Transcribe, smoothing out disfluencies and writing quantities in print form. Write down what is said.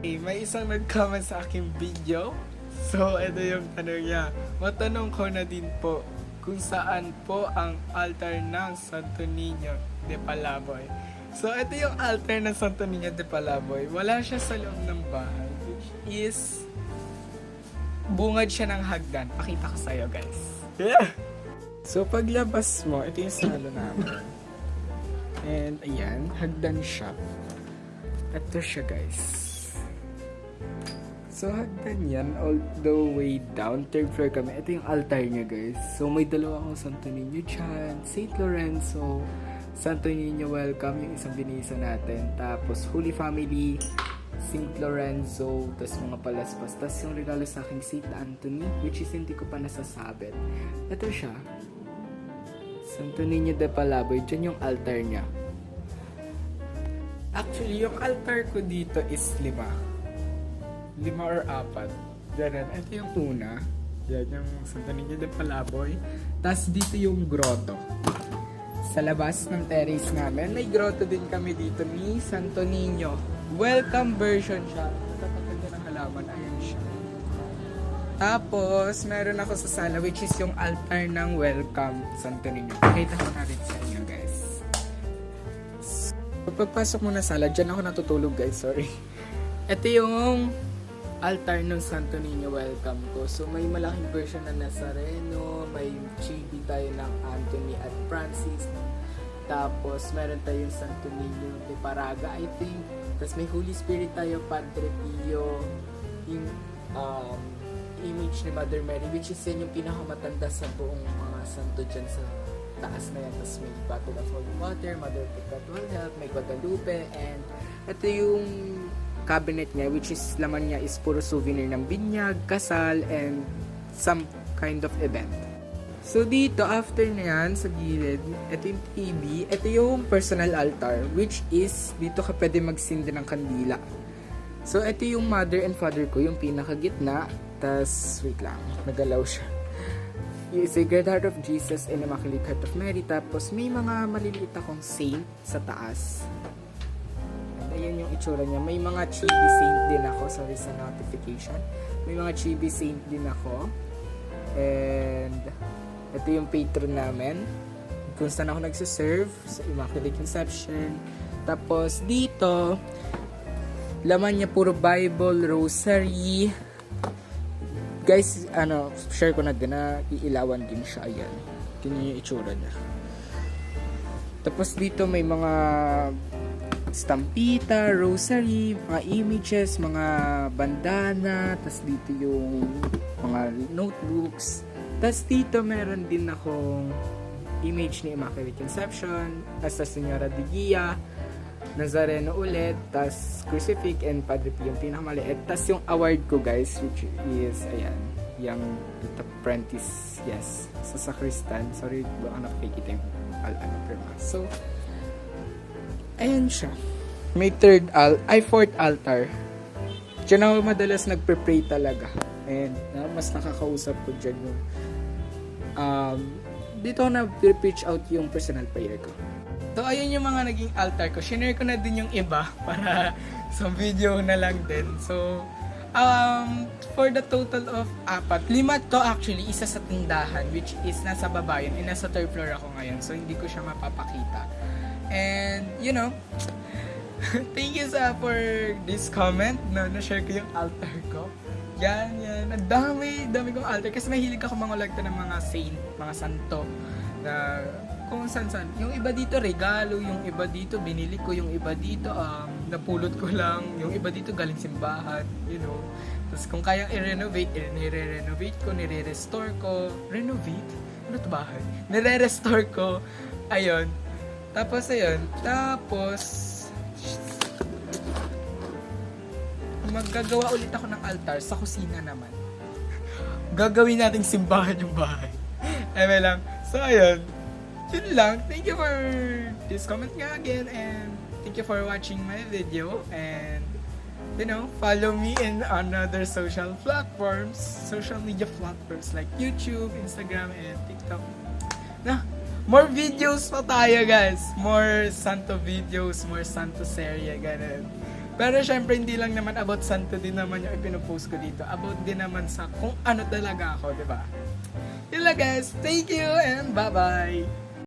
May isang nag-comment sa aking video. So, ito yung tanong niya. Matanong ko na din po kung saan po ang altar ng Santo Niño de Palaboy. So, ito yung altar ng Santo Niño de Palaboy. Wala siya sa loob ng bahay, which is bungad siya ng hagdan. Pakita ko sa'yo, guys. Yeah! So, paglabas mo, ito yung salo namin. And, ayan, hagdan siya. Ito siya, guys. So, hagdan yan, all the way down. Third floor kami. Ito yung altar niya, guys. So, may dalawa akong Santo Niño dyan. St. Lorenzo. Santo Niño, welcome. Yung isang binisa natin. Tapos, Holy Family. St. Lorenzo. Tapos, mga palaspas. Tapos, yung regalo sa aking St. Anthony. Which is, hindi ko pa nasasabit. Ito siya. Santo Niño de Palaboy. Dyan yung altar niya. Actually, yung altar ko dito is 5 or 4. Ganun. Ito yung una. Yan yung Santo Niño de Palaboy. Tapos dito yung grotto. Sa labas ng terrace namin, may grotto din kami dito ni Santo Niño. Welcome version siya. Napakaganda ng halaman. Ayan siya. Tapos, meron ako sa sala which is yung altar ng Welcome Santo Niño. Pakita ko na rin sa inyo, guys. So, pagpasok mo na sala, dyan ako natutulog, guys. Sorry. Ito yung altar ng Santo Niño welcome ko. So, may malaking version na Nazareno, may chibi tayo ng Anthony at Francis. Tapos, meron tayong Santo Niño de Paraga, I think. Tapos, may Holy Spirit tayo, Padre Pio, yung image ni Mother Mary, which is yun yung pinakamatanda sa buong mga santo dyan sa taas na yan. Tapos, may Bottle of Holy Water, Mother Perpetual Help, may Guadalupe, and ito yung cabinet niya, which is laman niya is puro souvenir ng binyag, kasal, and some kind of event. So dito, after na yan, sa gilid, ito yung TV, ito yung personal altar, which is, dito ka pwede magsindi ng kandila. So ito yung mother and father ko, yung pinakagitna, tas, wait lang, nagalaw siya. Yung Sacred Heart of Jesus and Immaculate Heart of Mary, tapos may mga maliliit akong saint sa taas. Ayan yung itsura niya. May mga chibi saint din ako. Sorry sa notification. May mga chibi saint din ako. And ito yung patron namin. Kung saan ako nagsiserve sa Immaculate Conception. Tapos dito, laman niya puro Bible, rosary. Guys, share ko na din na iilawan din siya. Ayan. Tingnan yung itsura niya. Tapos dito may mga stampita, rosary, mga images, mga bandana, tas dito yung mga notebooks. Tas dito meron din akong image ni Immaculate Conception, Nuestra Señora de Guia, Nazareno ulit, tas crucifix and Padre Pio yung pinakamaliit. Tas yung award ko, guys, which is, ayan, yung apprentice, yes, sa sacristan. Sorry, baka nakikita yung perma. So, ayan siya. May fourth altar. Diyan ako madalas nagpe-pray talaga. And mas nakakausap ko dyan yung dito ako na-preach out yung personal prayer ko. So, ayun yung mga naging altar ko. Shinare ko na din yung iba para sa video na lang din. So, for the total of 4, 5 to actually, isa sa tindahan, which is nasa baba yun. Nasa third floor ako ngayon. So, hindi ko siya mapapakita. And, you know, thank you for this comment. Na-share ko yung altar ko. Yan. Ang dami kong altar. Kasi mahilig ako mangolekta ng mga saint, mga santo. Na kung saan. Yung iba dito, regalo. Yung iba dito, binili ko. Yung iba dito, napulot ko lang. Yung iba dito, galing simbahan. You know. Tapos kung kayang i-renovate, nire-renovate ko, nire-restore ko. Renovate? Ano ito bahay? Nire-restore ko. Ayun. Tapos, maggagawa ulit ako ng altar sa kusina naman. Gagawin nating simbahan yung bahay. Eme lang. So, ayun. Yun lang. Thank you for this comment nga again. And thank you for watching my video. And, you know, follow me in another social media platforms like YouTube, Instagram, and TikTok. More videos pa tayo, guys. More santo videos, more santo serye, ganun. Pero syempre, hindi lang naman about santo din naman yung ipinopost ko dito. About din naman sa kung ano talaga ako, di ba? Yun lang guys. Thank you and bye-bye!